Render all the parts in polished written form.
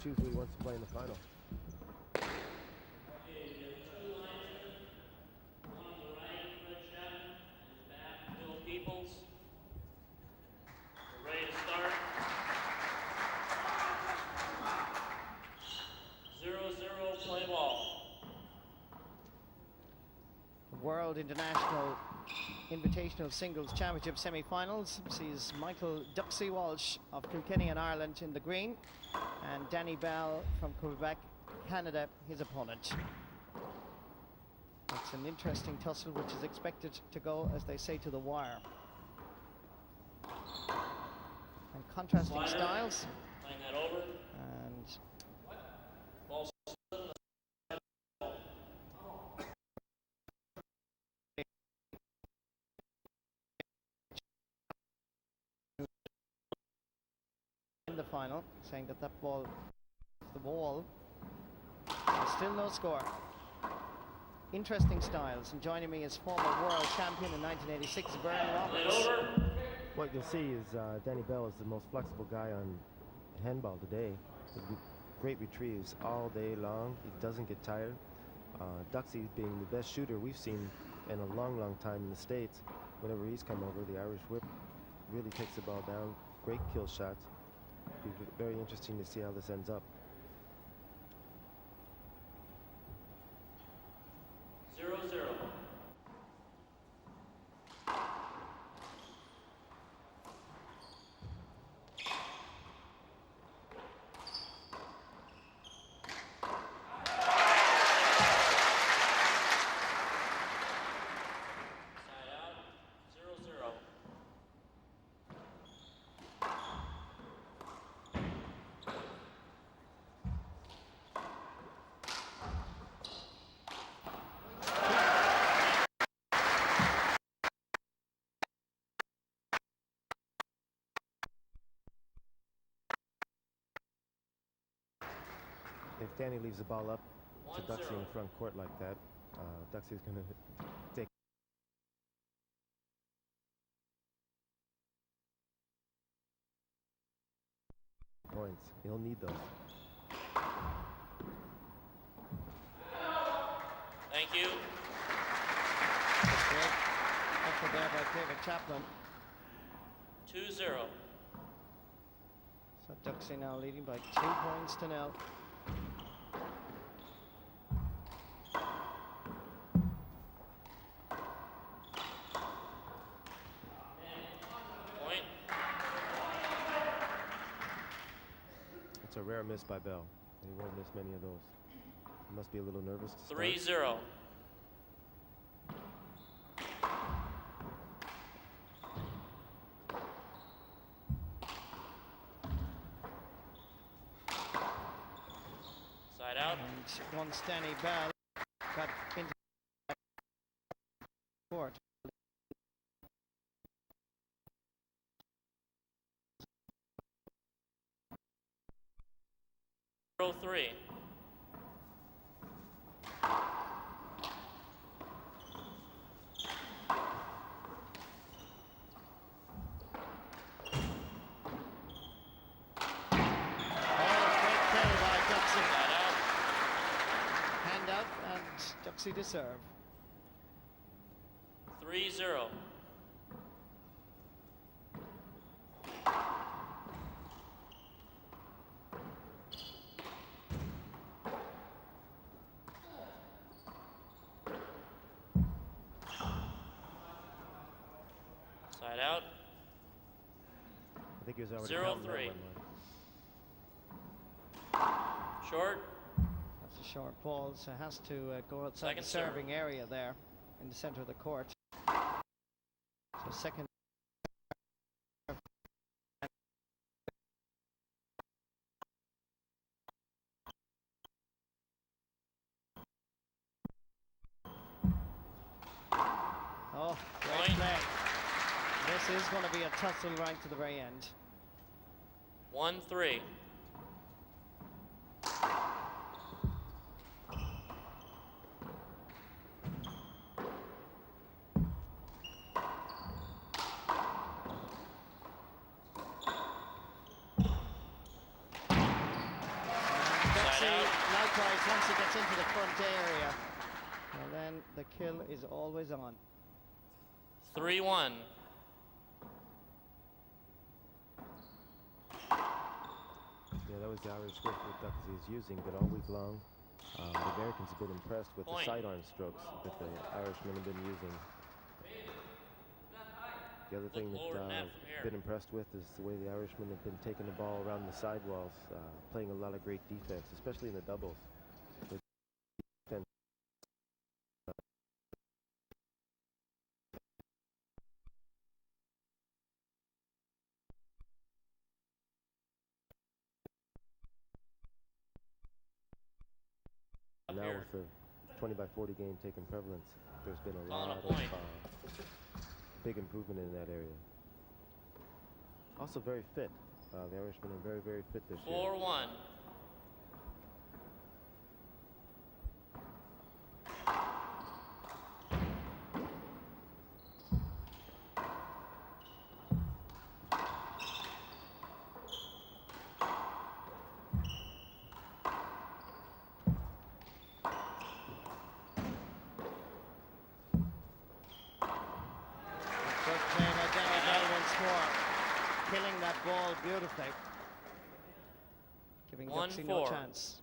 choose who he wants to play in the final. World International Invitational Singles Championship semi-finals sees Michael Duxie Walsh of Kilkenny in Ireland in the green, and Danny Bell from Quebec, Canada, his opponent. It's an interesting tussle which is expected to go, as they say, to the wire. And contrasting styles. Playing that over. And in the final, saying that ball is the wall. There's still no score. Interesting styles, and joining me is former world champion in 1986, Vern Roberts. What you'll see is Danny Bell is the most flexible guy on handball today. Great retrieves all day long. He doesn't get tired. Duxie being the best shooter we've seen in a long, long time in the States. Whenever he's come over, the Irish whip really takes the ball down. Great kill shots. Be very interesting to see how this ends up. 0-0. If Danny leaves the ball up to Duxie in the front court like that, Duxie's going to take points. He'll need those. Thank you. Great effort there by David Chaplin. 2-0. So Duxie now leading by 2-0. Point. It's a rare miss by Bell. He won't miss many of those. He must be a little nervous to start. 3-0. Side out. And once Danny Bell got into the court, 0-3. hand out, and Duxie to serve. 3-0. Side out. I think he was already 0-3. counting that one. Short. That's a short ball, so it has to go outside Second the serve. serving area there in the center of the court. So second. Oh, great Point. play. This is going to be a tussle right to the very end. 1-3. Duxie, out. likewise, once he gets into the front area, well, then the kill is always on. 3-1. Yeah, that was the Irish grip that Duxie is using, but all week long, the Americans have been impressed with Point. the sidearm strokes that the Irishmen have been using. The other thing that lower than that from here. I've been impressed with is the way the Irishmen have been taking the ball around the sidewalls, playing a lot of great defense, especially in the doubles. The defense Up now here. with the 20 by 40 game taking prevalence, there's been a Calling a lot point. of big improvement in that area. Also very fit. The Irishmen are very, very fit this year. 4-1. Good play by Danny Bell once more, killing that ball beautifully, giving Duxie no 1-4. chance.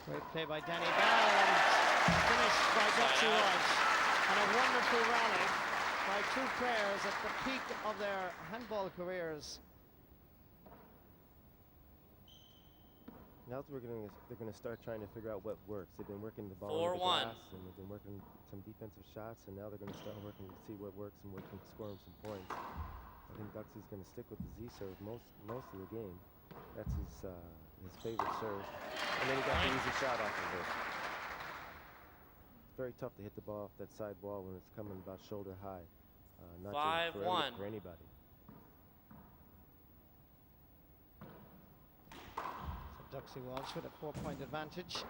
Great play by Danny Bell and finished by Duxie out. Walsh. And a wonderful rally by two players at the peak of their handball careers. Now they're going to start trying to figure out what works. They've been working the ball 4-1. into the glass, and they've been working some defensive shots, and now they're going to start working to see what works and what can score them some points. I think Duxie's going to stick with the Z serve most of the game. That's his favorite serve, and then he got the easy shot off of it. It's very tough to hit the ball off that side wall when it's coming about shoulder high. Not just 5-1. for anybody. So Duxie Walsh with a 4-point advantage.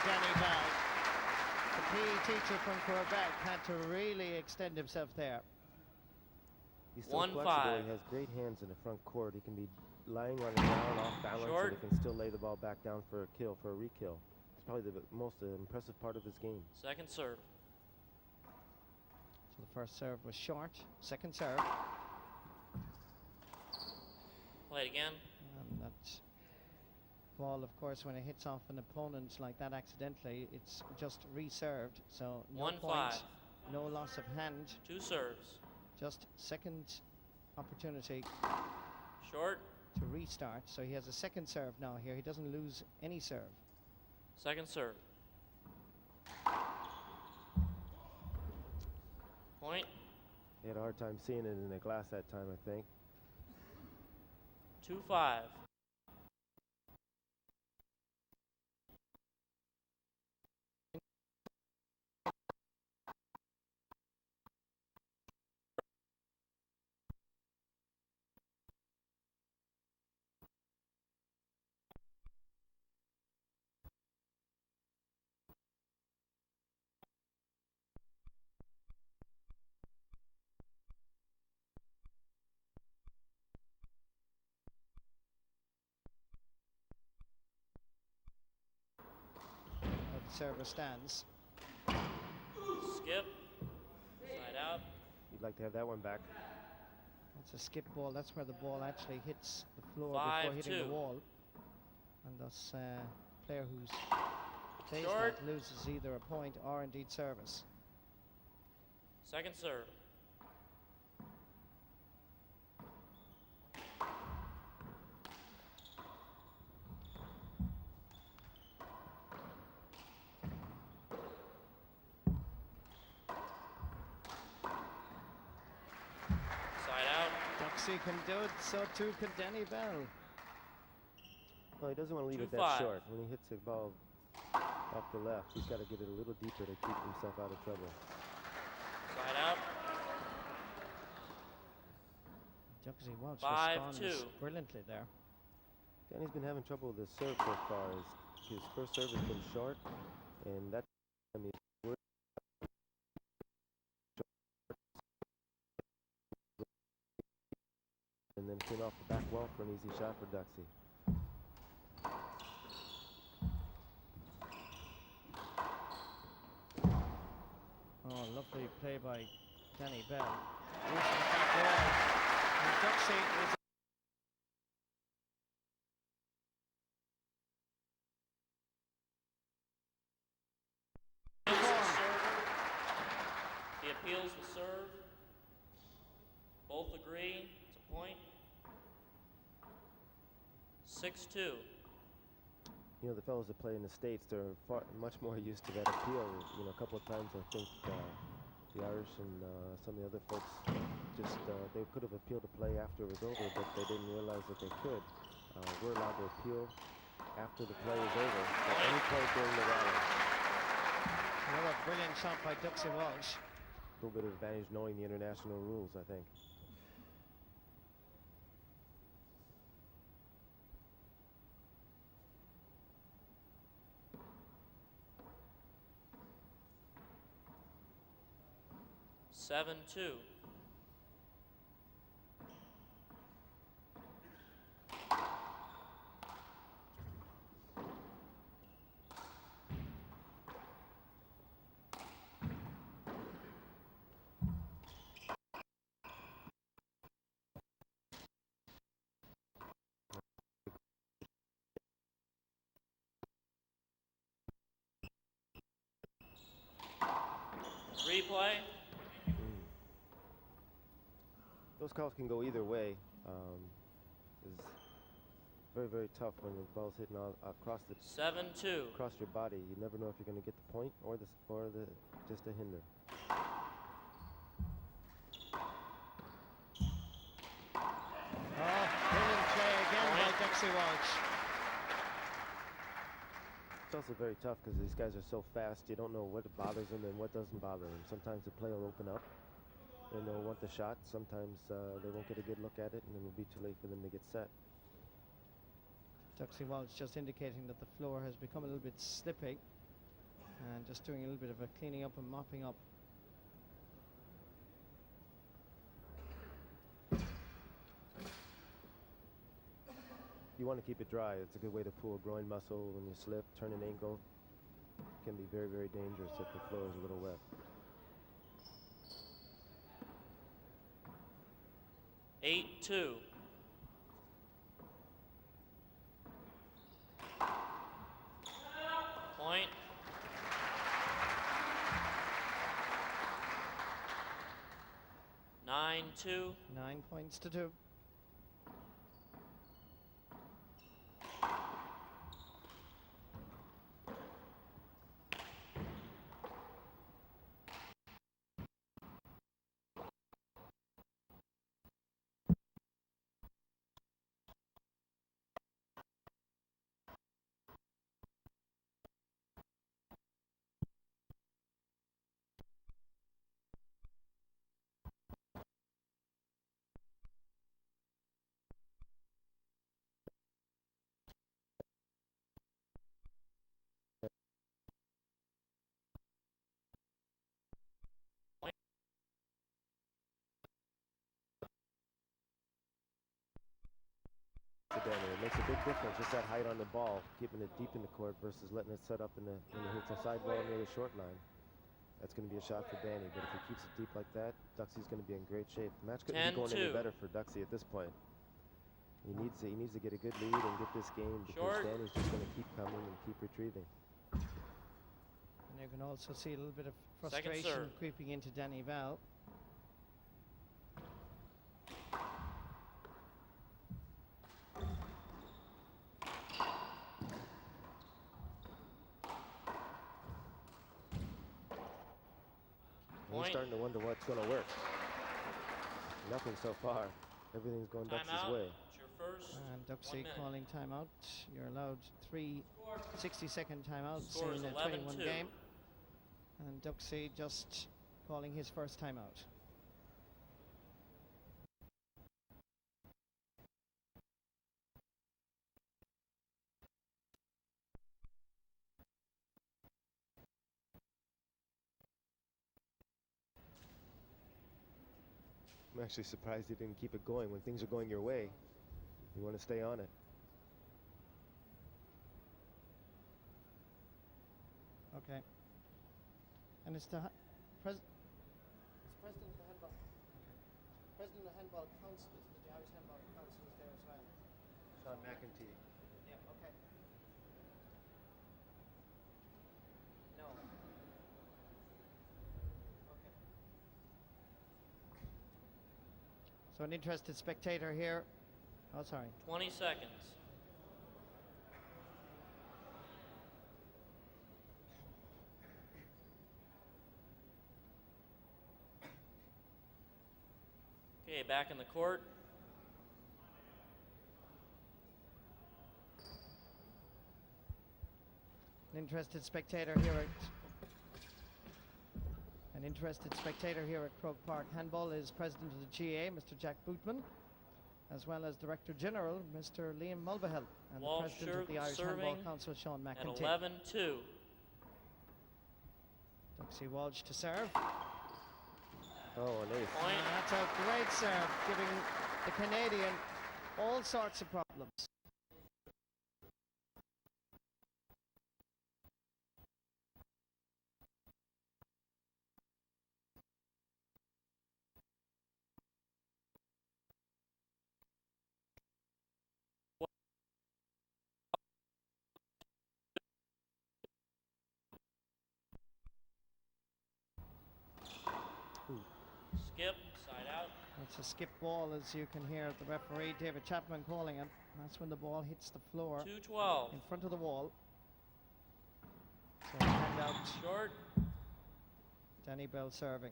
Danny Bell. The PE teacher from Quebec had to really extend himself there. He's so 1-5. flexible. He has great hands in the front court. He can be lying on the ground off balance, Short. and he can still lay the ball back down for a kill, for a re-kill. It's probably the most impressive part of his game. Second serve. So the first serve was short. Second serve. Play it again. And that ball, of course, when it hits off an opponent like that accidentally, it's just reserved. So no 1-5. point, no loss of hand, Two serves. just second opportunity Short. to restart. So he has a second serve now here. He doesn't lose any serve. Second serve. Point. He had a hard time seeing it in the glass that time, I think. 2-5. server stands. Skip. Side out. You'd like to have that one back. It's a skip ball. That's where the ball actually hits the floor before hitting the 5-2. wall. And thus, player who's plays Short. that loses either a point or indeed service. Second serve. Side out. Duxie can do it, so too can Danny Bell. Well, he doesn't want to leave it that 2-5. short. When he hits a ball off the left, he's got to get it a little deeper to keep himself out of trouble. Side out. Duxie Walsh 5-2. responds brilliantly there. Danny's been having trouble with his serve so far. His first serve has been short, and that time he's worried. And then came off the back wall for an easy shot for Duxie. Oh, lovely play by Danny Bell. Using the back wall. And Duxie is He appeals the serve. Both agree. It's a point. 6-2. You know, the fellows that play in the States, they're much more used to that appeal. You know, a couple of times I think the Irish and some of the other folks just, they could have appealed to play after it was over, but they didn't realize that they could. We're allowed to appeal after the play is over, at any point during the rally. another brilliant shot by Duxie Walsh. A little bit of advantage knowing the international rules, I think. Seven, 2. Replay. Those calls can go either way. It's very, very tough when the ball's hitting across 7-2. across your body. You never know if you're going to get the point or the just a hinder. Oh, brilliant play again by Duxie Walsh. It's also very tough because these guys are so fast. You don't know what bothers them and what doesn't bother them. Sometimes the play will open up and they'll want the shot. Sometimes they won't get a good look at it and it'll be too late for them to get set. Duxie Walsh just indicating that the floor has become a little bit slippy and just doing a little bit of a cleaning up and mopping up. You want to keep it dry. It's a good way to pull a groin muscle when you slip, turn an ankle. It can be very, very dangerous if the floor is a little wet. 8-2. Point. 9-2. 9 points to 2. Danny. It makes a big difference, just that height on the ball, keeping it deep in the court versus letting it set up when it hits a sidewall near the short line. That's going to be a shot for Danny, but if he keeps it deep like that, Duxie's going to be in great shape. The match couldn't be going any 10-2. better for Duxie at this point. He needs to get a good lead and get this game because Short. Danny's just going to keep coming and keep retrieving. And you can also see a little bit of Second frustration serve. creeping into Danny Bell. He's Point. starting to wonder what's going to work. Nothing so far. Everything's going Duxie's Timeout. way. It's your first. And 1 Duxie minute. calling timeout. You're allowed 3 60-second timeouts Score is in a 21 11-2. game. And Duxie just calling his first timeout. I'm actually surprised he didn't keep it going. When things are going your way, you want to stay on it. Okay. And it's the president of the handball. President of the handball council, the Irish handball council is there as well. Sean McEntee. Yeah. Okay. No. Okay. So an interested spectator here. Oh, sorry. 20 seconds. Okay, back in the court. An interested spectator here at Croke Park Handball is President of the GA, Mr. Jack Bootman, as well as Director General, Mr. Liam Mulvihill, and Walsh the President of the Irish Handball serving Council, Sean At McEntee. 11-2. Duxie Walsh to serve. Oh, an ace. Point. That's a great serve, giving the Canadian all sorts of problems. Skip. Side out. It's a skip ball, as you can hear the referee, David Chapman, calling it. That's when the ball hits the floor 2-12. in front of the wall. So hand out, Short. Danny Bell serving.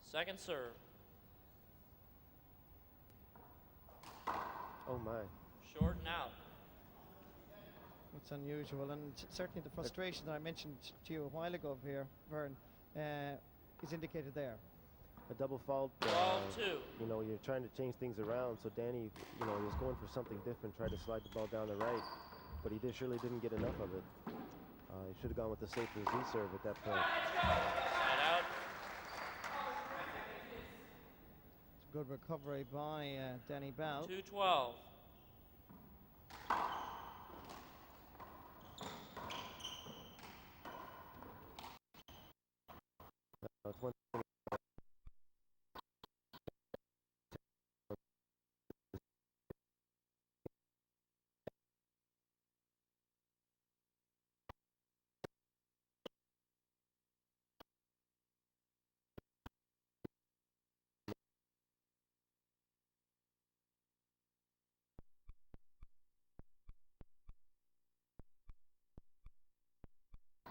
Second serve. Oh, my. Short and out. It's unusual, and certainly the frustration that I mentioned to you a while ago here, Vern, is indicated there. A double fault. 12-2. You know, you're trying to change things around. So Danny, you know, was going for something different, tried to slide the ball down the right, but he surely didn't get enough of it. He should have gone with the safe Z serve at that point. Side out. It's a good recovery by Danny Bell. 2-12. It's one thing.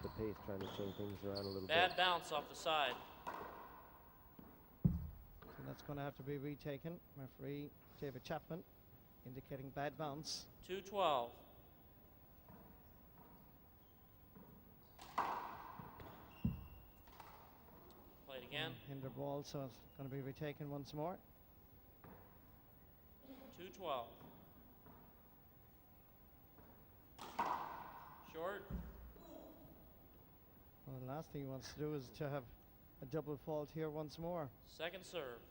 The pace, trying to change things around a little Bad bit. bounce off the side. So that's going to have to be retaken. Referee David Chapman indicating bad bounce. 2-12. Play it again. Hinder ball, so it's going to be retaken once more. 2-12. Short. Well, the last thing he wants to do is to have a double fault here once more. Second serve.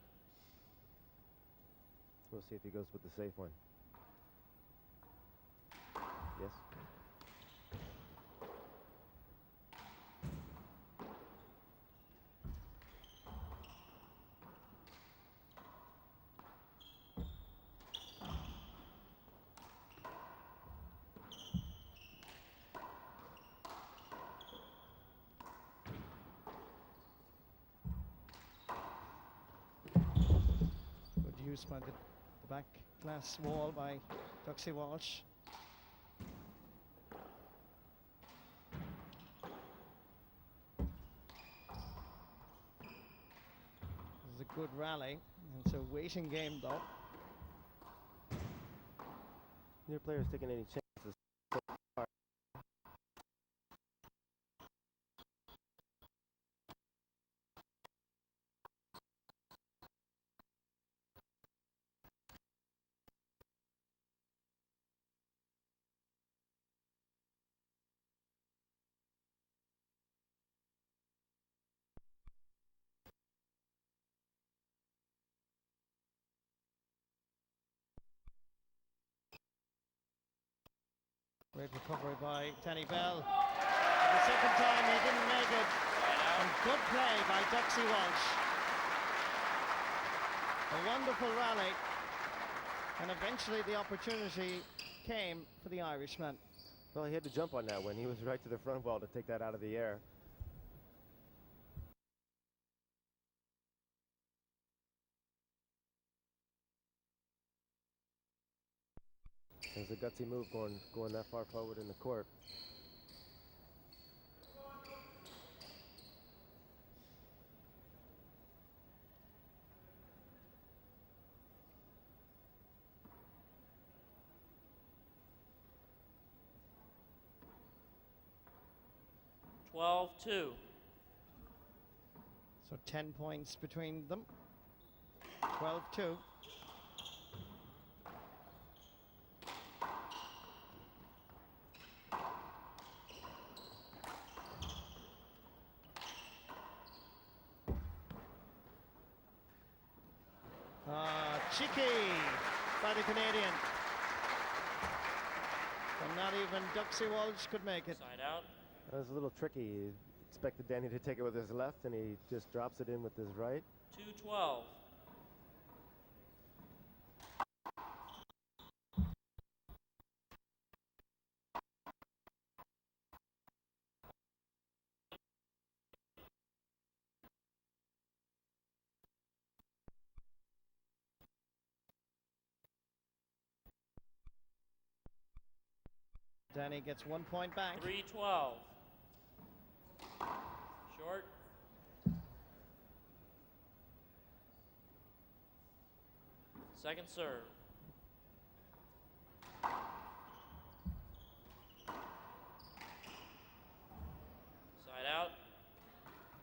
We'll see if he goes with the safe one. Yes. Good use by the back glass wall by Duxie Walsh. This is a good rally. It's a waiting game though. Neither player's taking any chances so far. Great recovery by Danny Bell. The second time he didn't make it. And good play by Duxie Walsh. A wonderful rally. And eventually the opportunity came for the Irishman. Well, he had to jump on that one. He was right to the front wall to take that out of the air. It was a gutsy move going that far forward in the court. Twelve two. So 10 points between them. 12-2. Cheeky by the Canadian. And not even Duxie Walsh could make it. Side out. That was a little tricky. He expected Danny to take it with his left, and he just drops it in with his right. 2-12. Danny gets 1 point back. 3-12. Short. Second serve. Side out.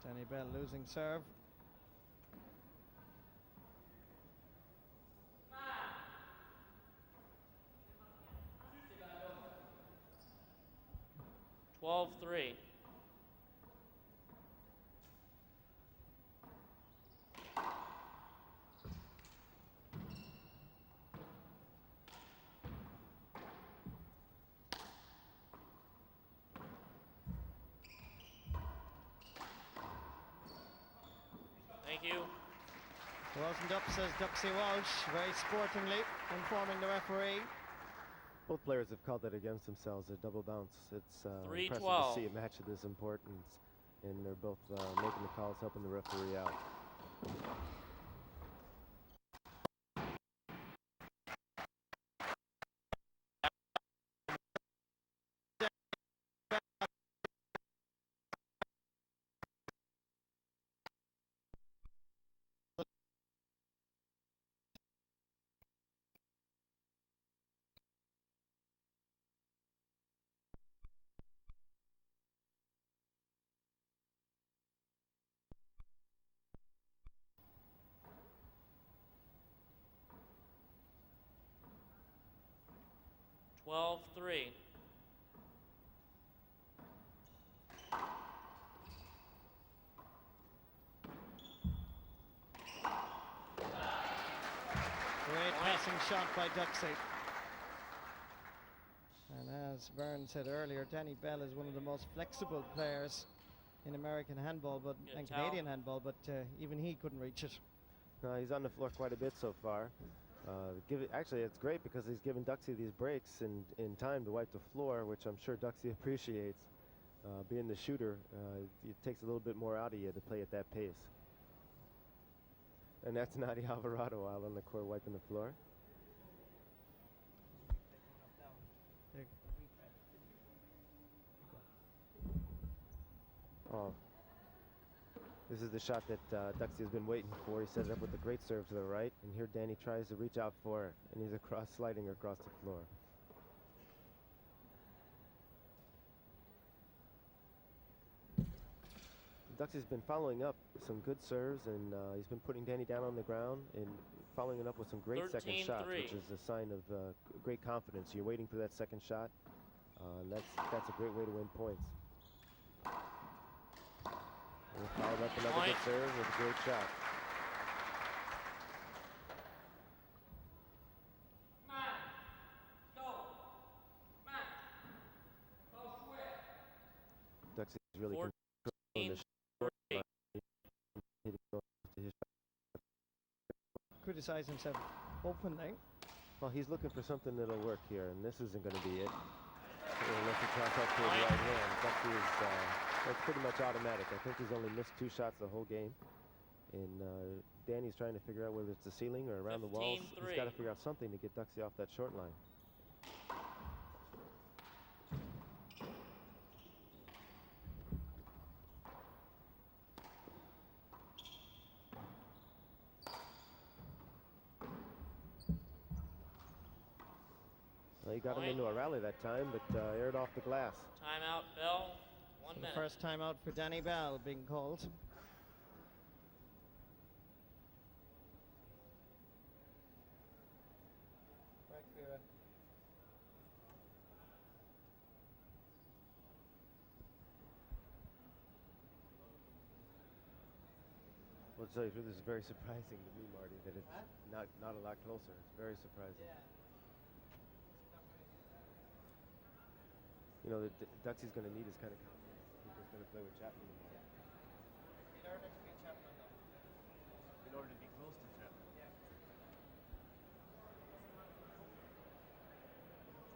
Danny Bell losing serve. Twelve three. Thank you. Wasn't up, says Duxie Walsh, very sportingly informing the referee. Both players have called that against themselves, a double bounce. It's impressive to 3-12. see a match of this importance, and they're both making the calls, helping the referee out. Twelve three. Great pass shot by Duxie. And as Vern said earlier, Danny Bell is one of the most flexible players in American handball and Canadian handball, but even he couldn't reach it. No, he's on the floor quite a bit so far. Actually, it's great because he's given Duxie these breaks in time to wipe the floor, which I'm sure Duxie appreciates. Being the shooter, it takes a little bit more out of you to play at that pace. And that's Nadia Alvarado out on the court wiping the floor. Oh, this is the shot that Duxie has been waiting for. He set it up with a great serve to the right, and here Danny tries to reach out for it, and he's sliding across the floor. Duxie's been following up some good serves, and he's been putting Danny down on the ground and following it up with some great second shots, which is a sign of great confidence. You're waiting for that second shot. That's a great way to win points. And followed up another good serve with a great shot. Duxie's really controlling the shot. Criticize himself openly. Well, he's looking for something that'll work here, and this isn't going to be it. Unless he cross up to his right hand. Duxie is that's pretty much automatic. I think he's only missed 2 shots the whole game. And Danny's trying to figure out whether it's the ceiling or around the walls. He's got to figure out something to get Duxie off that short line. Well, he got him into a rally that time, but aired off the glass. Timeout, Bell. 1 minute. The first timeout for Danny Bell being called. Well, to tell you the truth, this is very surprising to me, Marty, that it's not a lot closer. It's very surprising. Yeah. You know, Duxie's going to need his kind of confidence. He's just going to play with Chapman tomorrow. In order to beat Chapman, though. In order to be close to Chapman. Yeah.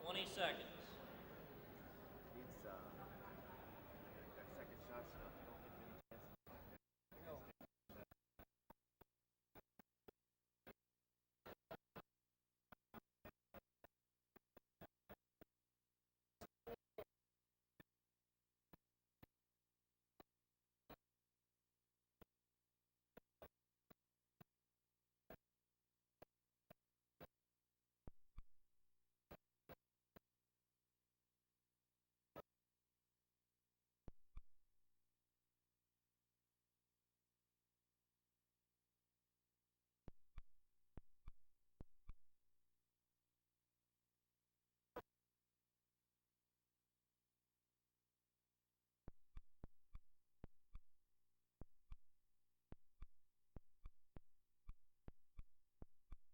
20 seconds. Needs that second shot stuff. You don't get many chances like that.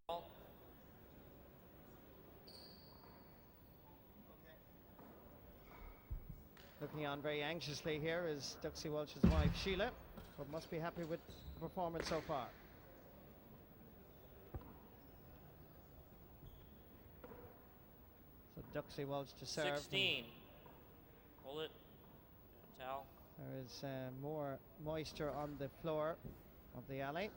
No. Looking on very anxiously here is Duxie Walsh's wife Sheila, but must be happy with the performance so far. So Duxie Walsh to serve. 16. Hold it. Towel. There is more moisture on the floor of the alley.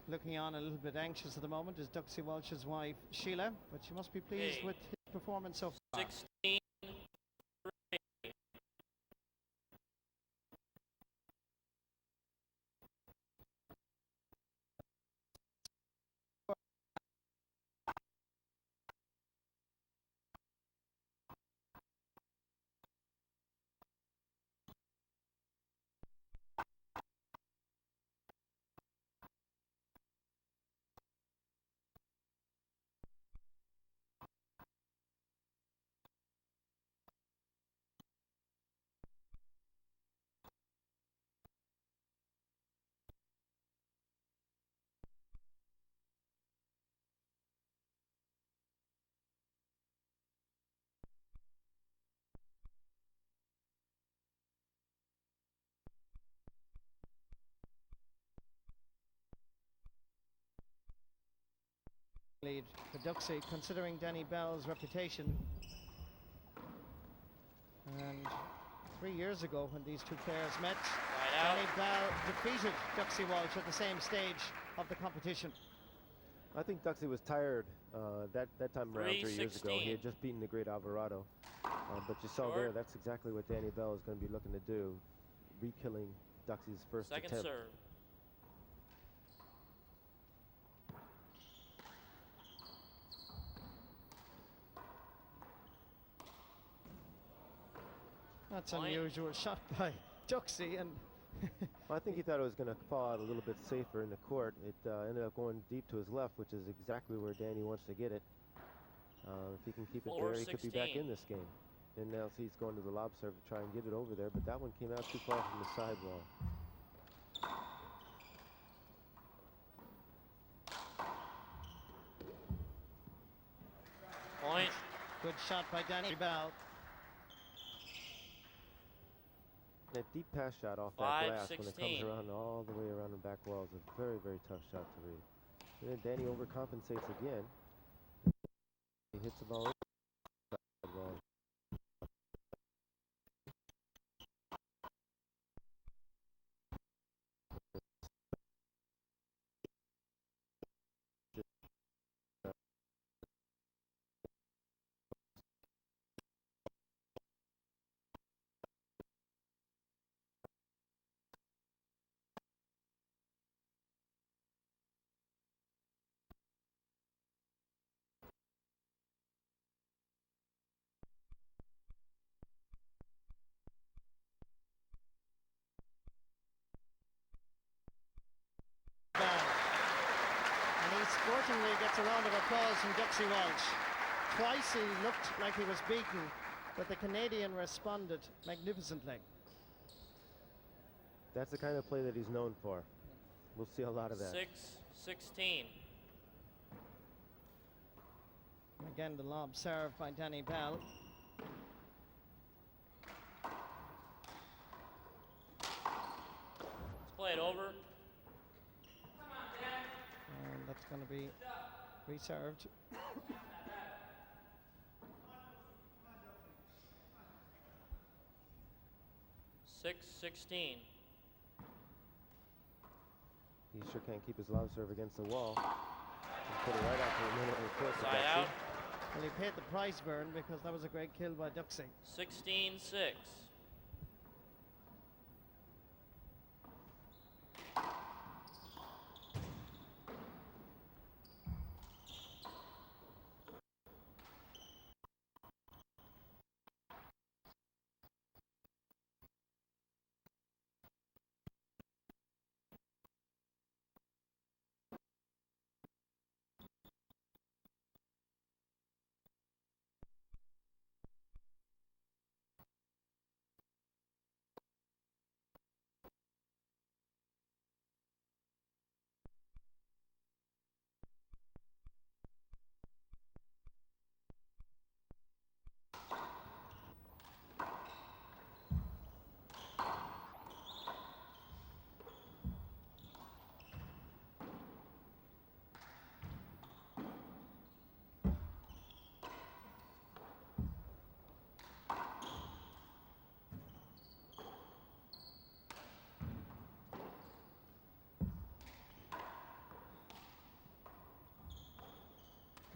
Looking on a little bit anxious at the moment is Duxie Walsh's wife Sheila, but she must be pleased with his performance so far. 16. lead for Duxie, considering Danny Bell's reputation. And 3 years ago, when these two players met, Right out. Danny Bell defeated Duxie Walsh at the same stage of the competition. I think Duxie was tired that time around 3 years ago. He 3-16. had just beaten the great Alvarado. But you saw Short. there, that's exactly what Danny Bell is going to be looking to do, re-killing Duxie's first Second attempt. serve. That's Point. unusual shot by Duxie, and Well, I think he thought it was going to fall out a little bit safer in the court. It ended up going deep to his left, which is exactly where Danny wants to get it. If he can keep it there, he could be back 4-16. in this game. And now he's going to the lob serve to try and get it over there, but that one came out too far from the sidewall. Point. good shot by Danny Bell. That deep pass shot off that glass when it comes 5-16. around all the way around the back wall is a very, very tough shot to read. And then Danny overcompensates again. He hits the ball over the sidewall. Bell. And he sportingly gets a round of applause from Duxie Walsh. Twice he looked like he was beaten, but the Canadian responded magnificently. That's the kind of play that he's known for. We'll see a lot of that. 6-16. Again, the lob served by Danny Bell. Let's play it over. And that's going to be reserved. Six 16. He sure can't keep his lob serve against the wall. He put it right out to the middle of the court. for Side Duxie. out. Well, he paid the price, Vern, because that was a great kill by Duxie. 16-6.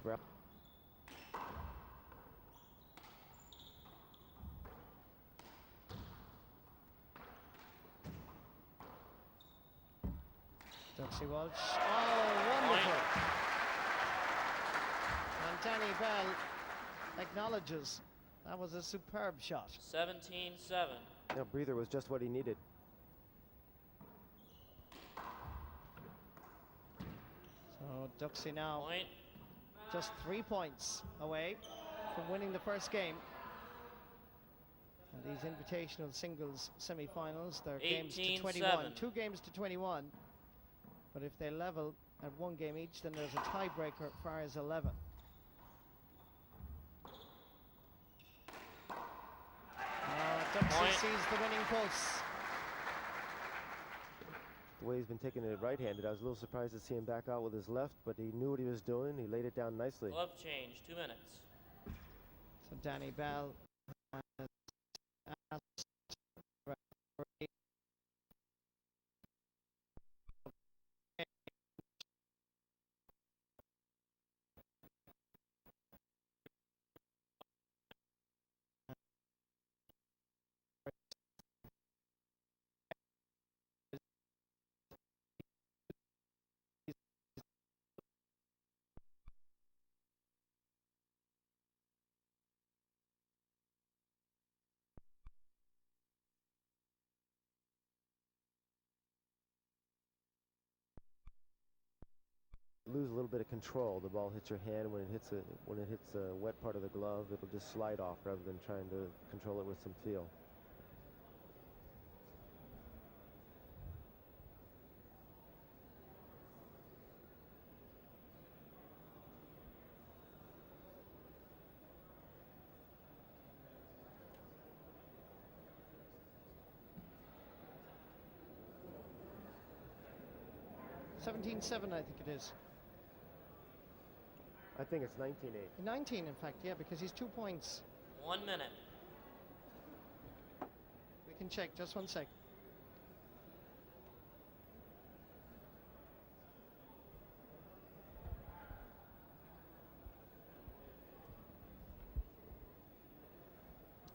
Rep. Duxie Walsh. Oh, wonderful. And Danny Bell acknowledges that was a superb shot. 17-7. Yeah, breather was just what he needed. So Duxie now Point. just 3 points away from winning the first game. And these invitational singles semi-finals, they're games to 21. 18-7. 2 games to 21. But if they level at 1 game each, then there's a tiebreaker as far as 11. Duxie Point. sees the winning pulse. the way he's been taking it right-handed. I was a little surprised to see him back out with his left, but he knew what he was doing. He laid it down nicely. Glove change, 2 minutes. So Danny Bell has asked the referee Lose a little bit of control. The ball hits your hand when it hits a wet part of the glove. It'll just slide off rather than trying to control it with some feel. (17-7), I think it is. I think it's 19-8. 19, in fact, yeah, because he's 2 points. 1 minute. We can check, just 1 sec.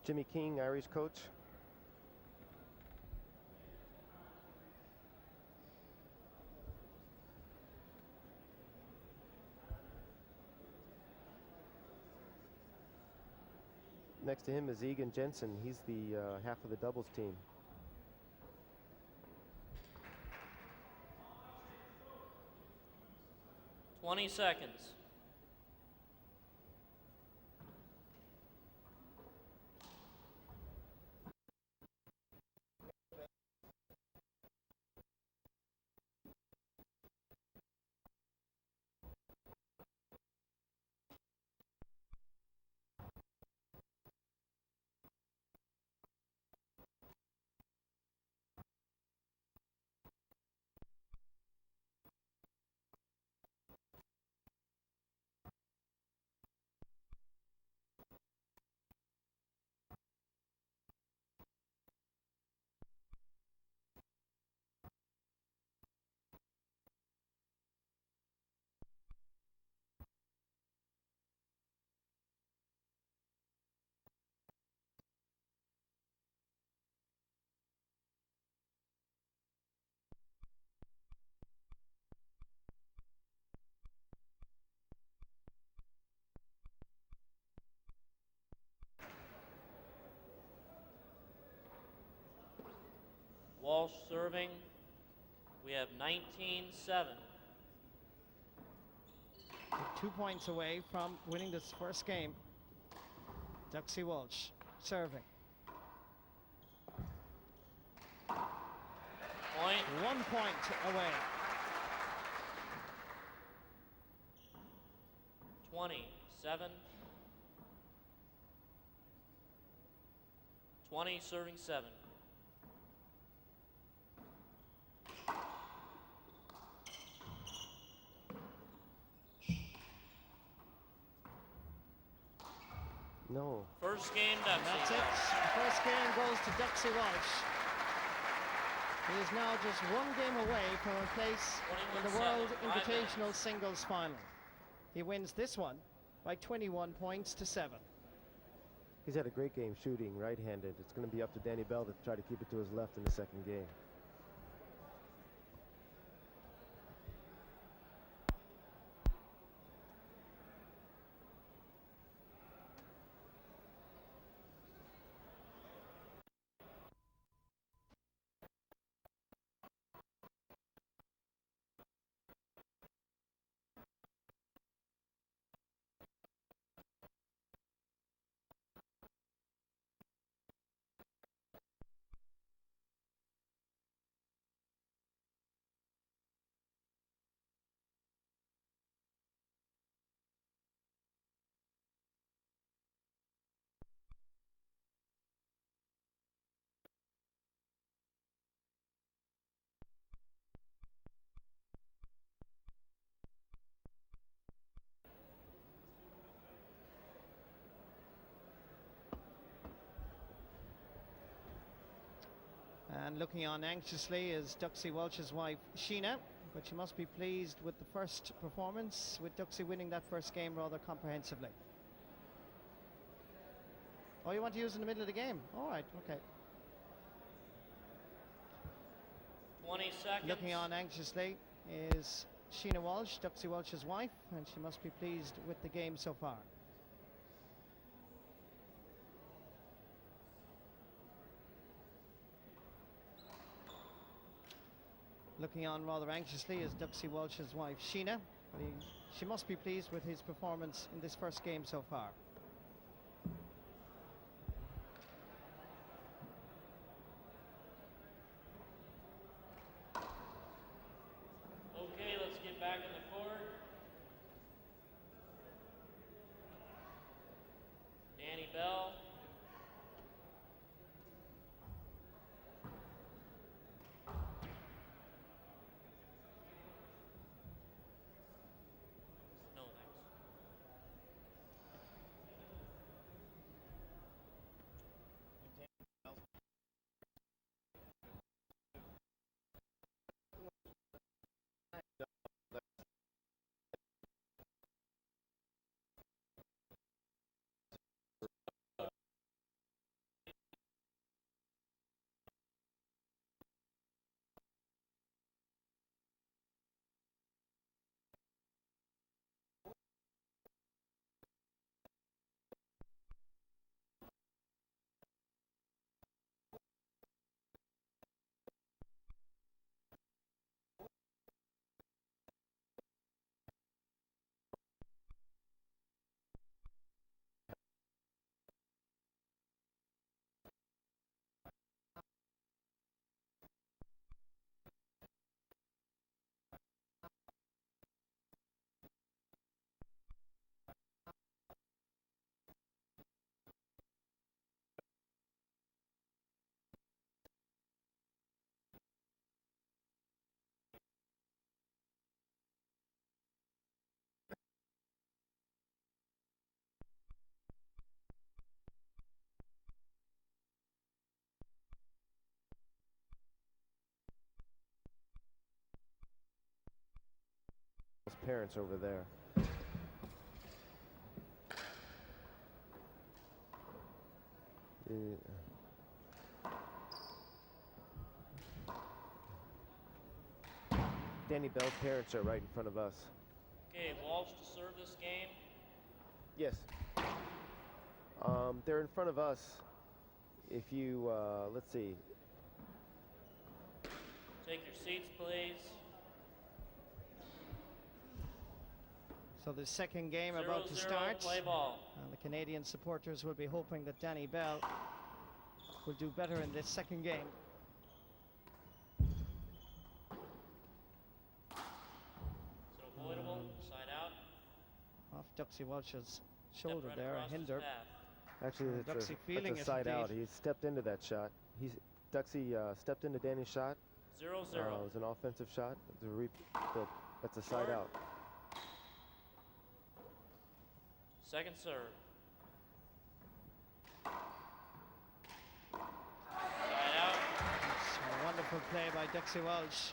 Jimmy King, Irish coach. Next to him is Egan Jensen. He's the half of the doubles team. Twenty seconds. Walsh serving. We have 19-7. 2 points away from winning this first game. Duxie Walsh serving. Point. 1 point away. 27. 20 serving 7. No. First game, Duxie. That's it. The first game goes to Duxie Walsh. He is now just 1 game away from a place in the 21-7, World 5 Invitational minutes. Singles Final. He wins this one by 21 points to 7. He's had a great game shooting right-handed. It's going to be up to Danny Bell to try to keep it to his left in the second game. And looking on anxiously is Duxie Walsh's wife, Sheena. But she must be pleased with the first performance, with Duxie winning that first game rather comprehensively. Oh, you want to use in the middle of the game? All right, okay. 20 seconds. Looking on anxiously is Sheena Walsh, Duxie Walsh's wife, and she must be pleased with the game so far. Looking on rather anxiously is Duxie Walsh's wife, Sheena. But she must be pleased with his performance in this first game so far. Okay, let's get back in the court. Danny Bell. No, thanks. His parents over there. Danny Bell's parents are right in front of us. Okay, Walsh to serve this game. Yes. They're in front of us. If you, let's see. Take your seats, please. So the second game 0-0, about to start. play ball. And the Canadian supporters will be hoping that Danny Bell will do better in this second game. So avoidable, side out. Off Duxie Walsh's Step shoulder right there, a across his hinder. path. Actually, Duxie feeling that's a it side out. indeed. He stepped into that shot. Duxie stepped into Danny's shot. 0-0. It was an offensive shot. That's a side Court. out. Second serve. Side out. It's a wonderful play by Duxie Walsh.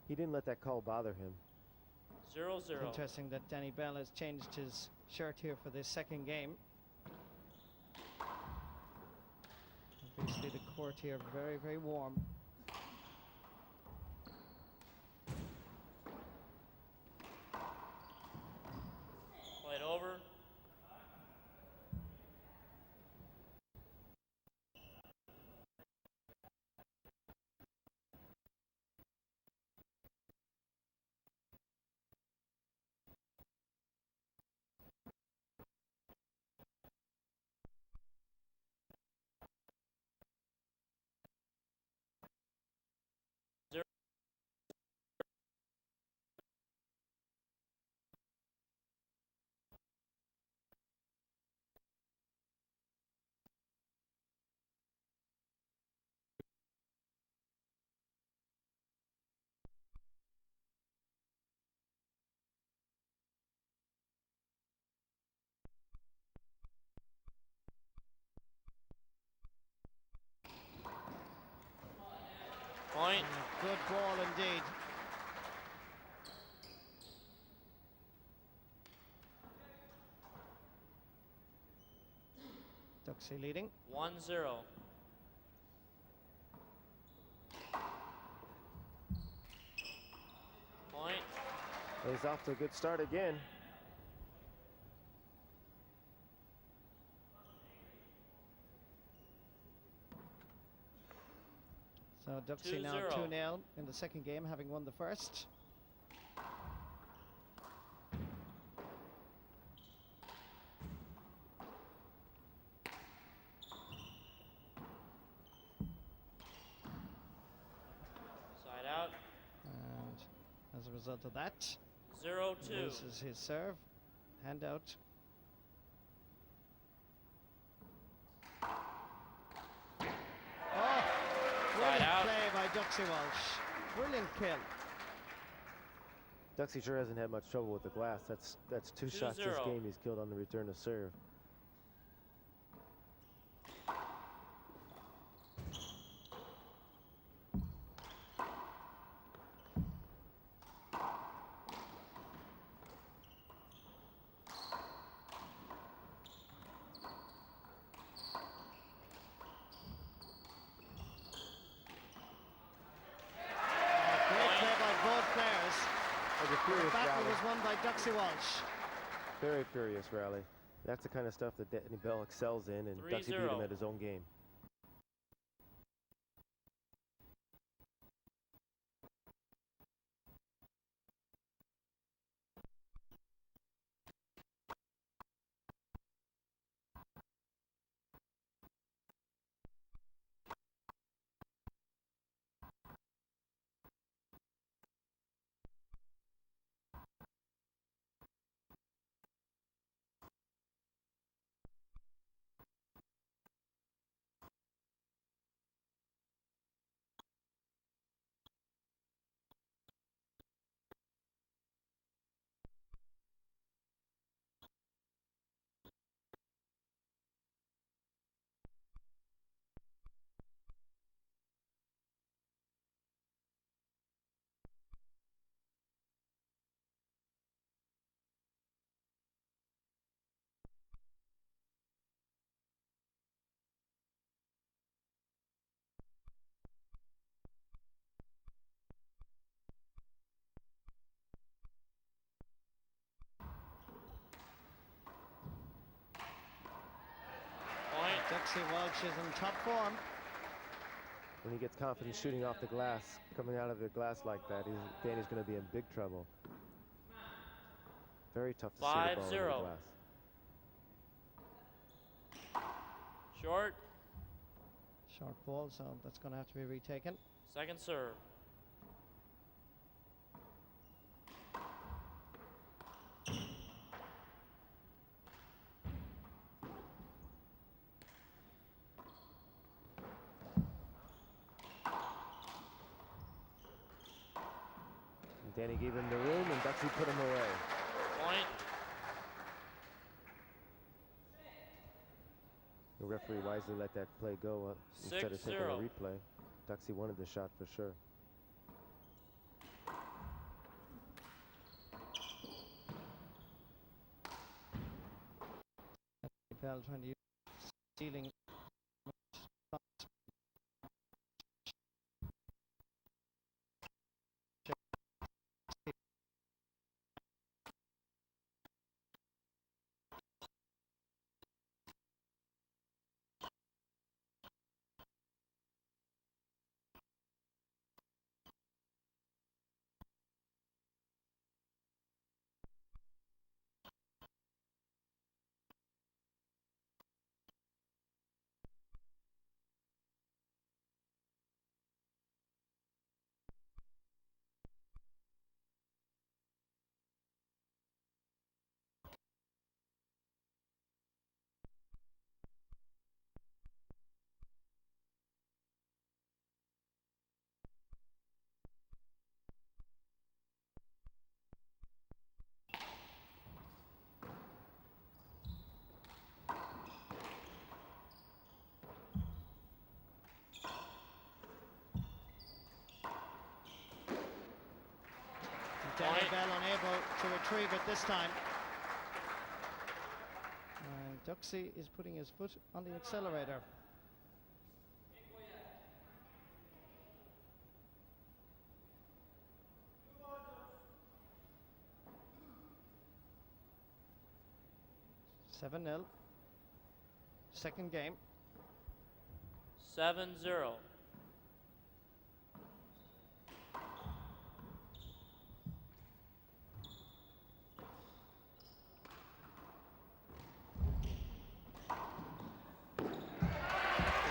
He didn't let that call bother him. 0-0. It's interesting that Danny Bell has changed his shirt here for this second game. Obviously the court here very, very warm. Played over. Point. Good ball indeed. Duxie leading. 1-0. Point. He's off to a good start again. So Duxie now 2-0. 2-0 in the second game, having won the first. Side out. And as a result of that, 0-2. loses his serve. Handout. Oh, brilliant out. play by Duxie Walsh. Brilliant kill. Duxie sure hasn't had much trouble with the glass. That's two shots this 2-0. game he's killed on the return of serve. Great play by both players. That was a The furious battle rally. was won by Duxie Walsh. Very furious rally. That's the kind of stuff that Danny Bell excels in, and Duxie beat 3-0. him at his own game. Point. Duxie Walsh is in top form. When he gets confidence shooting off the glass, coming out of the glass like that, Danny's going to be in big trouble. Very tough to see the ball in the 5-0. glass. Short. Short ball, so that's going to have to be retaken. Second serve. And Danny gave him the room, and Duxie put him away. Point. The referee wisely let that play go instead of taking a 6-0. replay. Duxie wanted the shot for sure. Bell trying to use stealing. Bell unable to retrieve it this time. And Duxie is putting his foot on the accelerator. Seven 0. Second game. 7-0.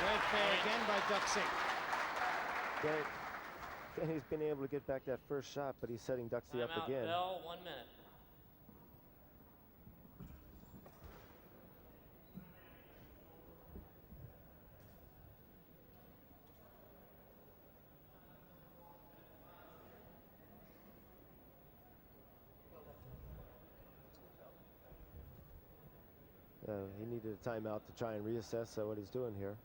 Great play again by Duxie. Danny's been able to get back that first shot, but he's setting Duxie up Timeout, again. Bell, 1 minute. He needed a timeout to try and reassess what he's doing here.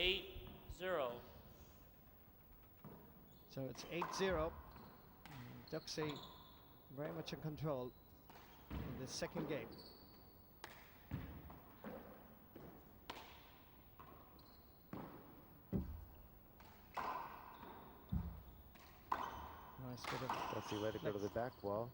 Eight, 0. So it's 8-0. Duxie very much in control in the second game. Nice bit of Duxie let it go to the back wall.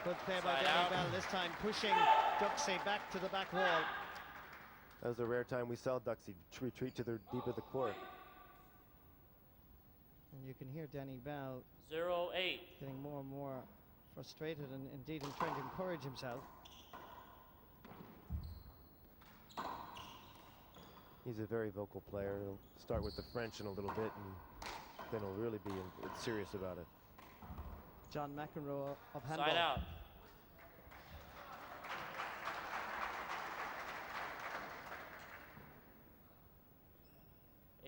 good play by Side Danny out. Bell, this time pushing Duxie back to the back wall. That was a rare time we saw Duxie retreat to the deep of the court. And you can hear Danny Bell 0-8. getting more and more frustrated and indeed trying to encourage himself. He's a very vocal player. He'll start with the French in a little bit, and then he'll really be serious about it. John McEnroe of Handball. Side out.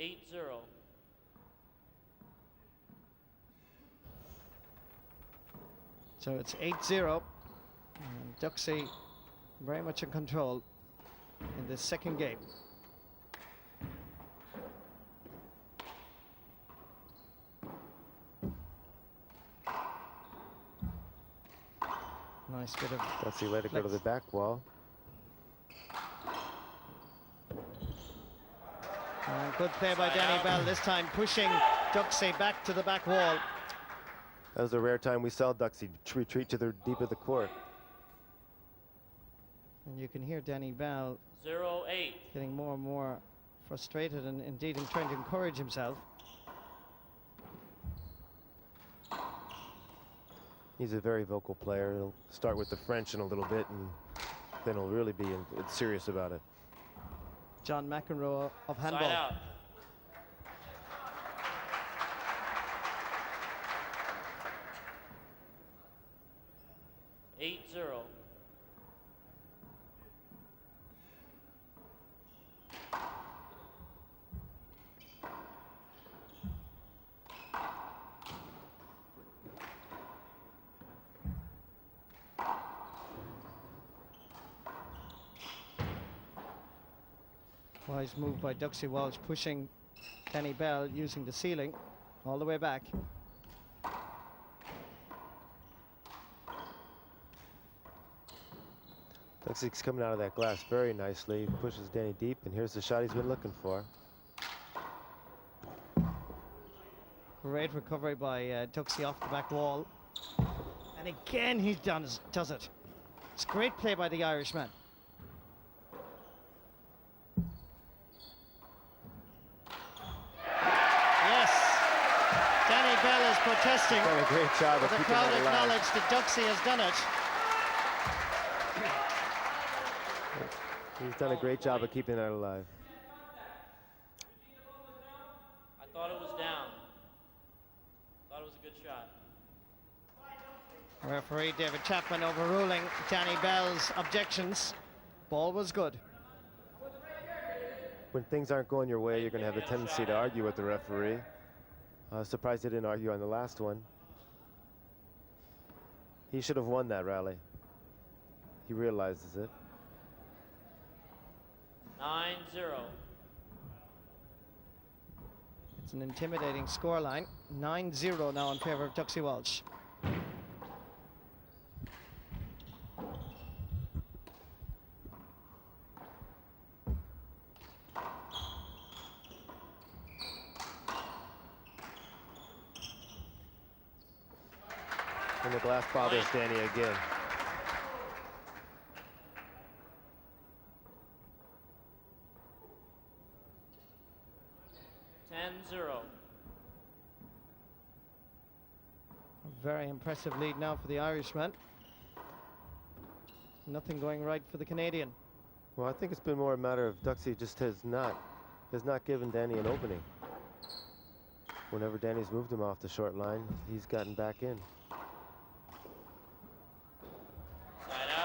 Eight, 0. So it's 8-0. And Duxie very much in control in this second game. Nice bit of Duxie let it go to the back wall. good play by Side Danny out. Bell, this time pushing Duxie back to the back wall. That was a rare time we saw Duxie retreat to the deep of the court. And you can hear Danny Bell 0-8. getting more and more frustrated and indeed trying to encourage himself. He's a very vocal player. He'll start with the French in a little bit, and then he'll really be serious about it. John McEnroe of Side Handball. out. Eight, 0. Wise move by Duxie Walsh, pushing Danny Bell using the ceiling all the way back. Duxie's coming out of that glass very nicely. Pushes Danny deep, and here's the shot he's been looking for. Great recovery by Duxie off the back wall. And again he does it. It's great play by the Irishman. Yes, Danny Bell is protesting. He's done a great job of The keeping crowd that alive. acknowledge that Duxie has done it. He's done a great job of keeping that alive. I thought it was down. Thought it was a good shot. Referee David Chapman overruling Danny Bell's objections. Ball was good. When things aren't going your way, you're going to have a tendency to argue with the referee. Surprised he didn't argue on the last one. He should have won that rally. He realizes it. 9-0. It's an intimidating scoreline. 9-0 now in favor of Duxie Walsh. And the glass bothers Danny again. A very impressive lead now for the Irishman. Nothing going right for the Canadian. Well, I think it's been more a matter of Duxie just has not given Danny an opening. Whenever Danny's moved him off the short line, he's gotten back in.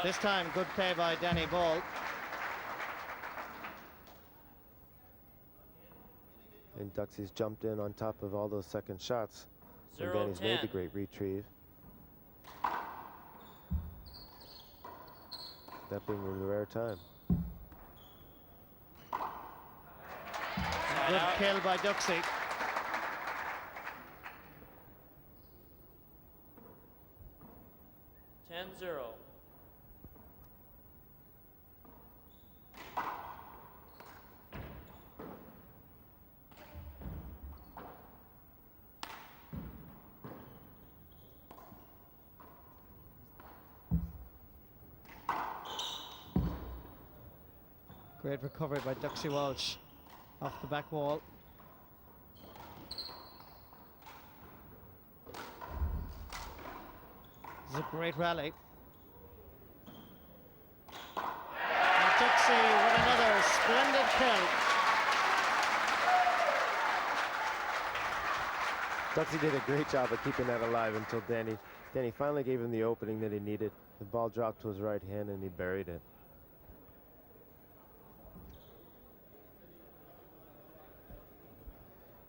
This time, good play by Danny Ball. And Duxie's jumped in on top of all those second shots. And 0-10. Danny's made the great retrieve. That being a rare time. Good kill by Duxie. Great recovery by Duxie Walsh off the back wall. This is a great rally. And Duxie with another splendid kill. Duxie did a great job of keeping that alive until Danny finally gave him the opening that he needed. The ball dropped to his right hand and he buried it.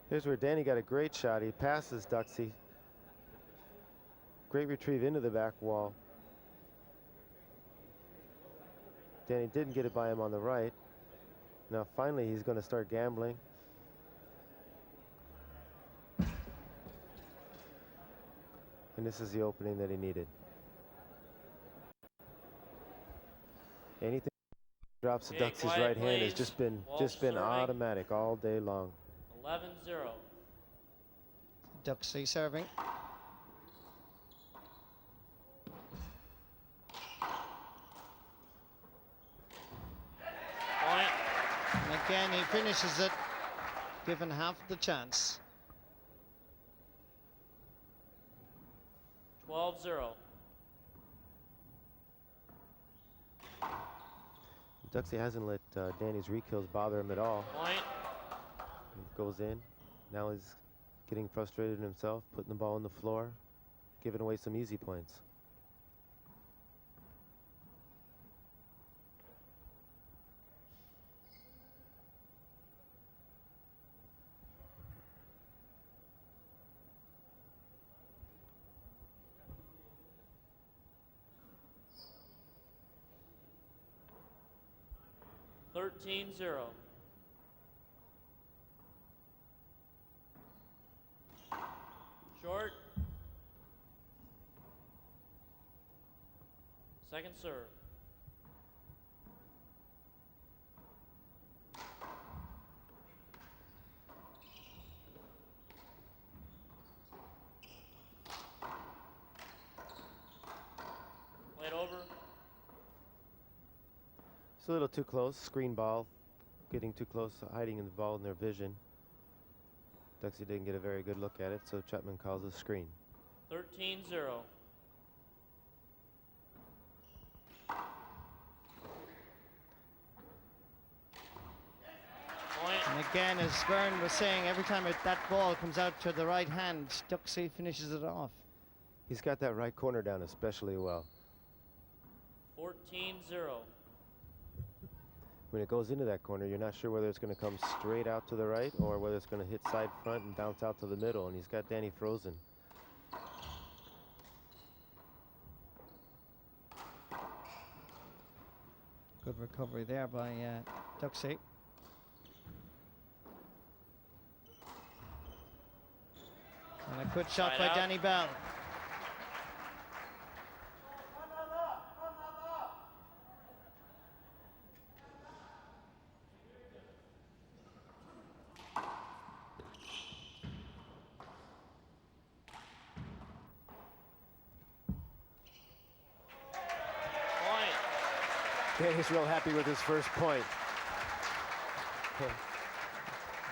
Here's where Danny got a great shot. He passes Duxie. Great retrieve into the back wall. Danny didn't get it by him on the right. Now finally he's going to start gambling. And this is the opening that he needed. Anything drops to Okay, Duxie's quiet, right hand has please. just been Walsh serving. automatic all day long. 11-0. Duxie serving. Point. And again, he finishes it, given half the chance. 12-0. Duxie hasn't let Danny's re-kills bother him at all. Point. He goes in. Now he's getting frustrated himself, putting the ball on the floor, giving away some easy points. $13-0. Short. Second serve. It's a little too close. Screen ball. Getting too close, hiding in the ball in their vision. Duxie didn't get a very good look at it, so Chapman calls a screen. 13-0. Point. And again, as Vern was saying, every time that ball comes out to the right hand, Duxie finishes it off. He's got that right corner down especially well. 14-0. When it goes into that corner, you're not sure whether it's going to come straight out to the right or whether it's going to hit side front and bounce out to the middle, and he's got Danny frozen. Good recovery there by Duxie. And a good shot Side by out. Danny Bell. Danny's real happy with his first point.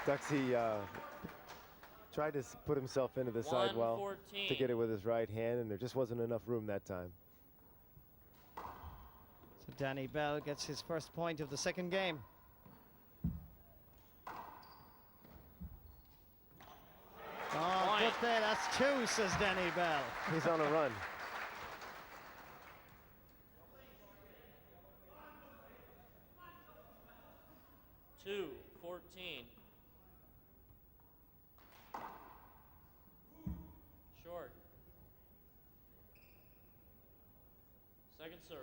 Duxie tried to put himself into the sidewall 114. to get it with his right hand, and there just wasn't enough room that time. So Danny Bell gets his first point of the second game. Oh, Point. good there, that's two, says Danny Bell. He's on a run. 14. Short. Second serve.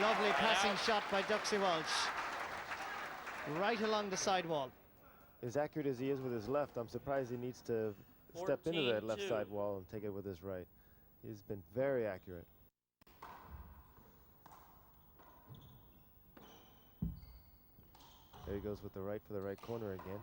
Lovely passing shot by Duxie Walsh. Right along the sidewall. As accurate as he is with his left, I'm surprised he needs to step into that left 14-2. side wall and take it with his right. He's been very accurate. There he goes with the right for the right corner again.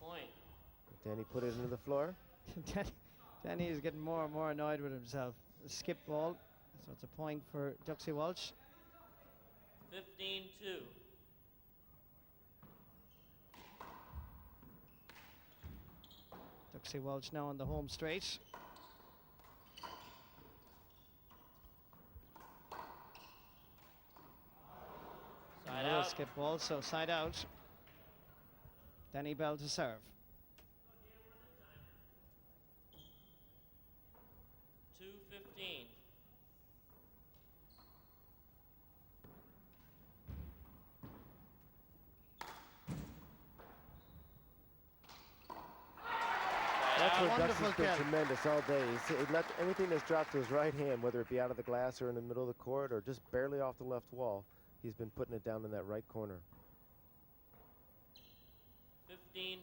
Point. Danny put it into the floor. Danny is getting more and more annoyed with himself. A skip ball, so it's a point for Duxie Walsh. 15-2. Duxie Walsh now on the home straight. Side Another out. skip ball, so side out. Danny Bell to serve. 2-15. That's where Wonderful Duxie's been kill. tremendous all day. He's let anything that's dropped to his right hand, whether it be out of the glass or in the middle of the court or just barely off the left wall, he's been putting it down in that right corner. 15-2.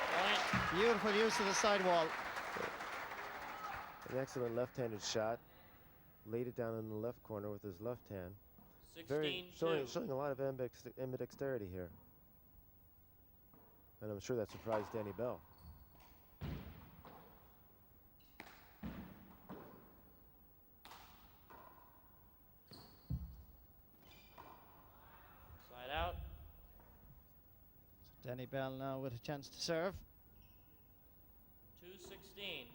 Point. Beautiful use of the sidewall. An excellent left-handed shot. Laid it down in the left corner with his left hand. Very 16-2. showing a lot of ambidexterity here. And I'm sure that surprised Danny Bell. Side out. Danny Bell now with a chance to serve. 2-16.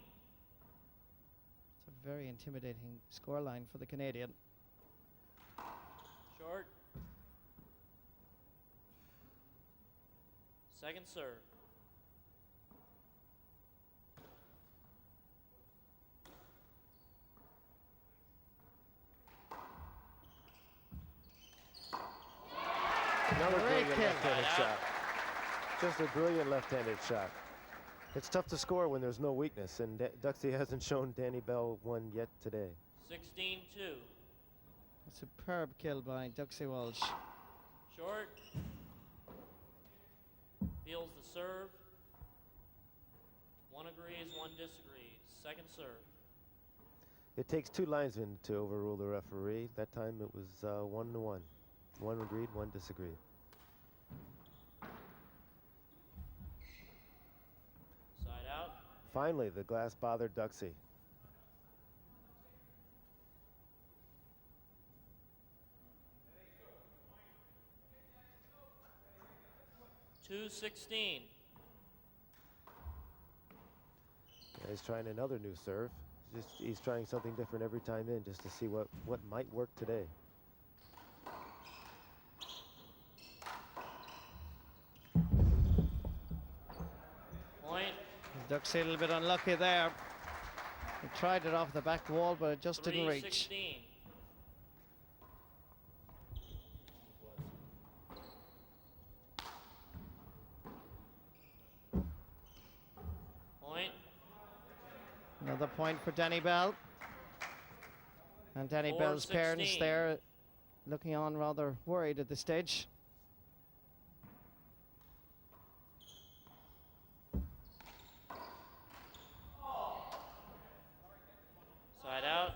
It's a very intimidating scoreline for the Canadian. Short. Second serve. Another Great brilliant kill. left-handed Right shot. Just a brilliant left-handed shot. It's tough to score when there's no weakness, and Duxie hasn't shown Danny Bell one yet today. 16-2. A superb kill by Duxie Walsh. Short. Feels the serve. One agrees, one disagrees. Second serve. It takes two linesmen to overrule the referee. That time it was 1-1. One agreed, one disagreed. Side out. Finally, the glass bothered Duxie. 2-16. He's trying another new serve. He's trying something different every time in, just to see what might work today. Point. Duxie a little bit unlucky there. He tried it off the back wall, but it just didn't reach. 3-16. Point. Another point for Danny Bell. And Danny Bell's 4-16. parents there looking on rather worried at this stage. Side out.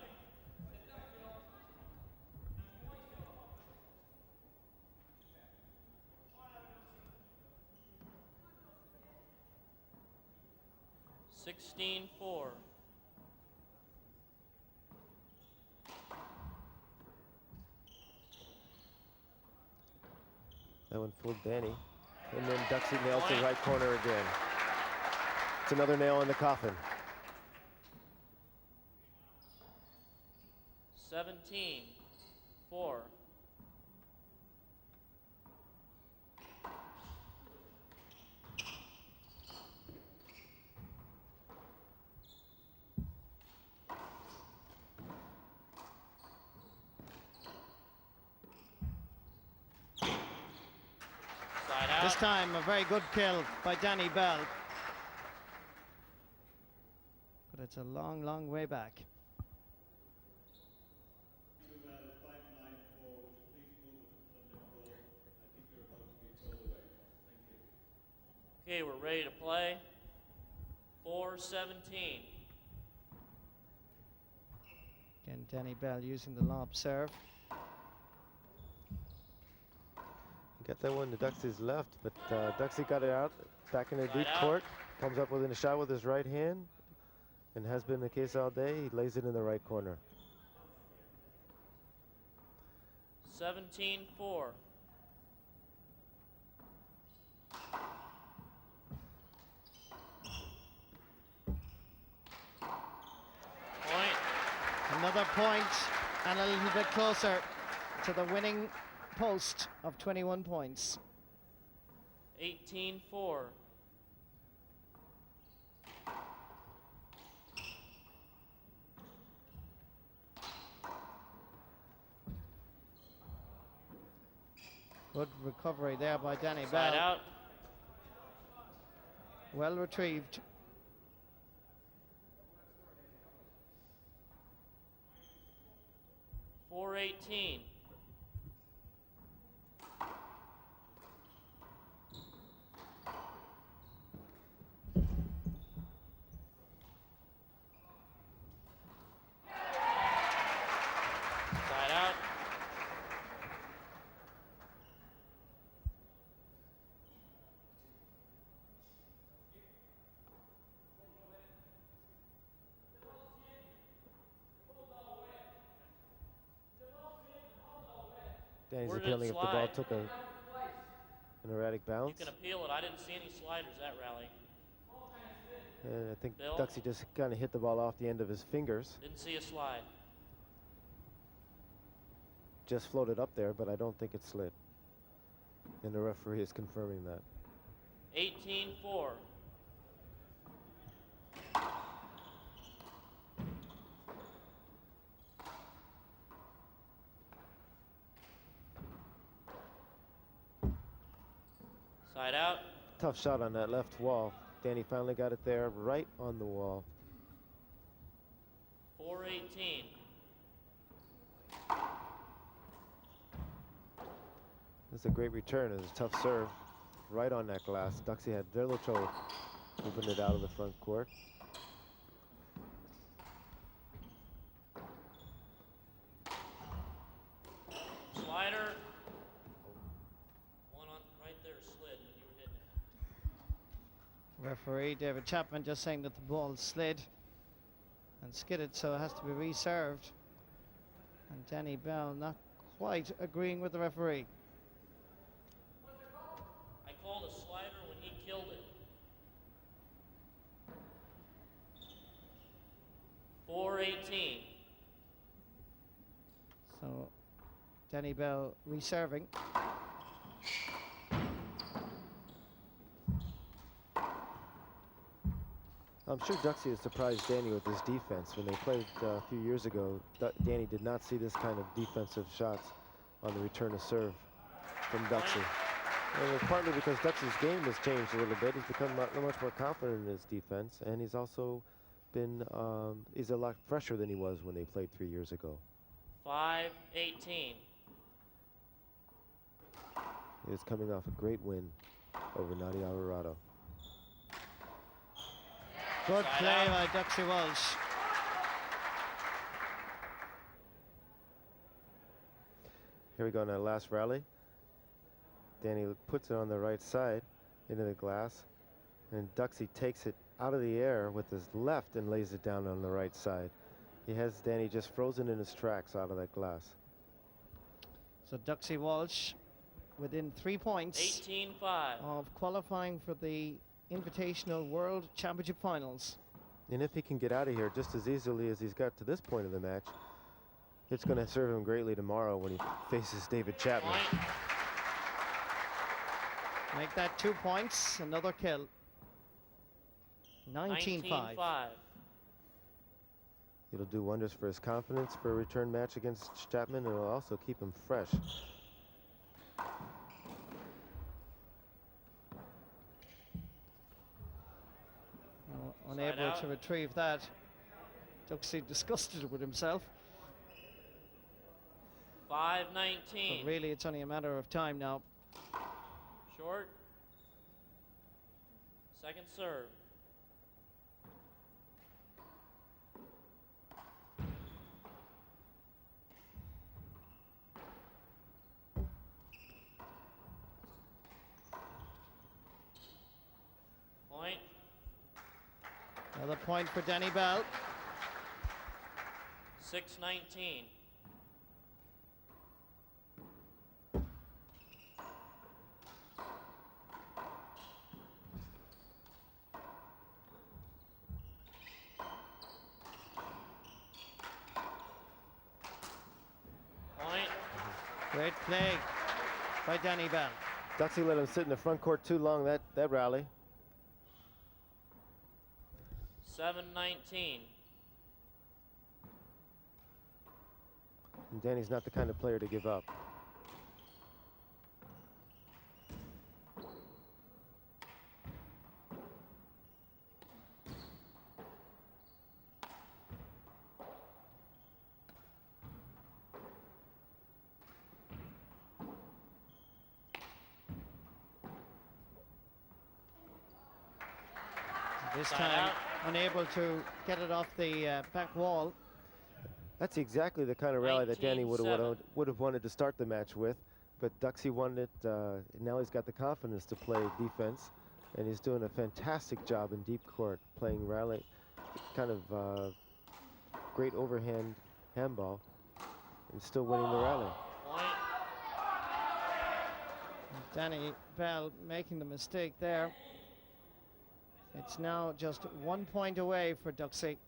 (16-4). That one fooled Danny. And then Duxie nails the right corner again. It's another nail in the coffin. 17-4. Side out. This time a very good kill by Danny Bell. But it's a long, long way back. Okay, we're ready to play. 4-17. Again, Danny Bell using the lob serve. Got that one to Duxie's left, but Duxie got it out back in the Side deep out. court. Comes up with a shot with his right hand, and has been the case all day. He lays it in the right corner. 17-4. Point. Another point and a little bit closer to the winning post of 21 points. 18-4. Good recovery there by Danny Side Bell. out. Well retrieved. Four 18. Side out. Danny's Where did it appealing if the ball slide? took an erratic You bounce. can appeal it. I didn't see any sliders that rally. And I think Bill? Duxie just kind of hit the ball off the end of his fingers. Didn't see a slide. Just floated up there, but I don't think it slid. And the referee is confirming that. 18-4. Side out. Tough shot on that left wall. Danny finally got it there, right on the wall. 4-18. That's a great return. It's a tough serve, right on that glass. Duxie had very little trouble moving it out of the front court. Slider. One on right there slid when you were hitting it. Referee David Chapman just saying that the ball slid and skidded, so it has to be reserved. And Danny Bell not quite agreeing with the referee. I called a slider when he killed it. 4-18. So Danny Bell reserving. I'm sure Duxie has surprised Danny with his defense. When they played a few years ago, Danny did not see this kind of defensive shots on the return of serve from Duxie. And it's partly because Duxie's game has changed a little bit. He's become much more confident in his defense, and he's also been he's a lot fresher than he was when they played 3 years ago. 5-18. He was coming off a great win over Nadia Alvarado. Good Side play out. by Duxie Walsh. Here we go in that last rally. Danny puts it on the right side into the glass, and Duxie takes it out of the air with his left and lays it down on the right side. He has Danny just frozen in his tracks out of that glass. So Duxie Walsh within 3 points 18-5. of qualifying for the Invitational World Championship Finals. And if he can get out of here just as easily as he's got to this point of the match, it's going to serve him greatly tomorrow when he faces David Chapman. Point. Make that 2 points, another kill. 19-5. 19-5. It'll do wonders for his confidence for a return match against Chapman, and it'll also keep him fresh. Unable out. to retrieve that. Duxie disgusted with himself. 5-19. But really, it's only a matter of time now. Short. Second serve. Point. Another point for Danny Bell. 6-19. Point. Great play by Danny Bell. Duxie let him sit in the front court too long that rally. 7-19. And Danny's not the kind of player to give up. This Side time out. unable to get it off the back wall. That's exactly the kind of rally that Danny would 19-7. have wanted to start the match with, but Duxie won it. Now he's got the confidence to play defense, and he's doing a fantastic job in deep court, playing rally, kind of great overhand handball, and still winning the rally. Point. Danny Bell making the mistake there. It's now just 1 point away for Duxie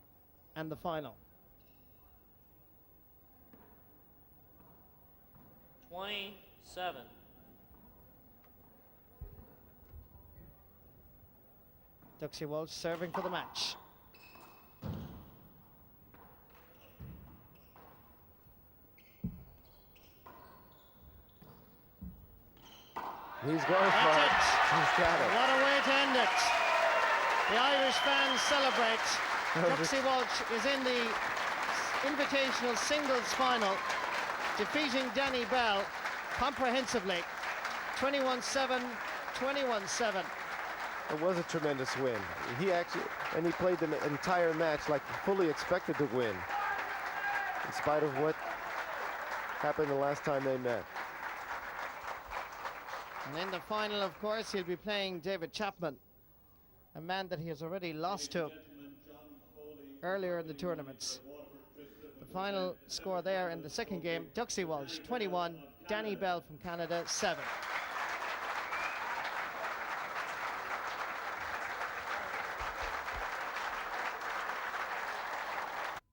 and the final. 27. Duxie Walsh serving for the match. He's going for it. That's it. He's got it. What a way to end it. The Irish fans celebrate. Duxie Walsh is in the invitational singles final, defeating Danny Bell comprehensively. 21-7, 21-7. It was a tremendous win. He played the entire match like he fully expected to win, in spite of what happened the last time they met. And in the final, of course, he'll be playing David Chapman, a man that he has already lost to earlier in the tournaments. The final score there in the second game, Duxie Walsh 21, Danny Bell from Canada 7.